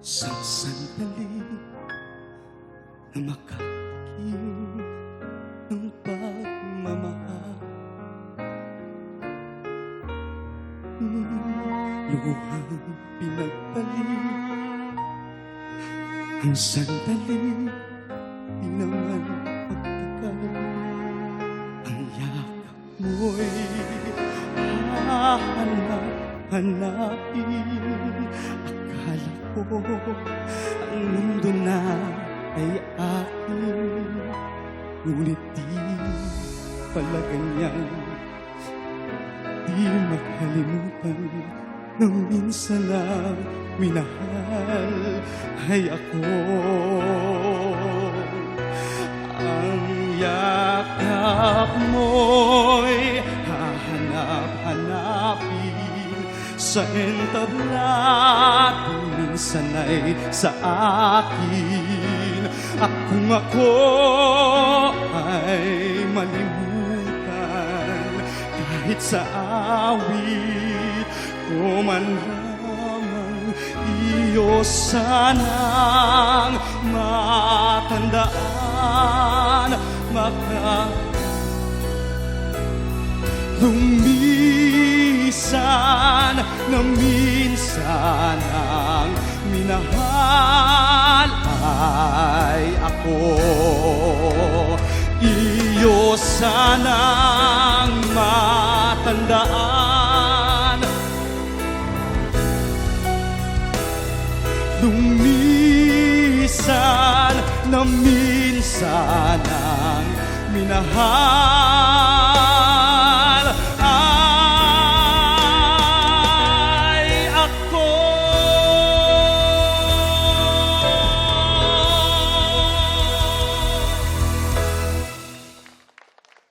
Isang sandali na makatikim ng pagmamahal, luhang pinagpalit. Ang sandali di naman magtagal, ang yakap mo'y hahanap-hanapin. Akala ko ang mundo na ay akin, ngunit di pala ganyan. Di makalimutan na minsan lang minahal ay ako. Ang yakap mo'y hahanap-hanapin sa entablado, minsan ay sa akin. At kung ako ay malimutan, kahit sa awit ko man lamang, iyo sanang matandaan. Lumisan na minsan ang minahal ay ako. Iyo sanang matandaan. Lumisan na minsan ang minahal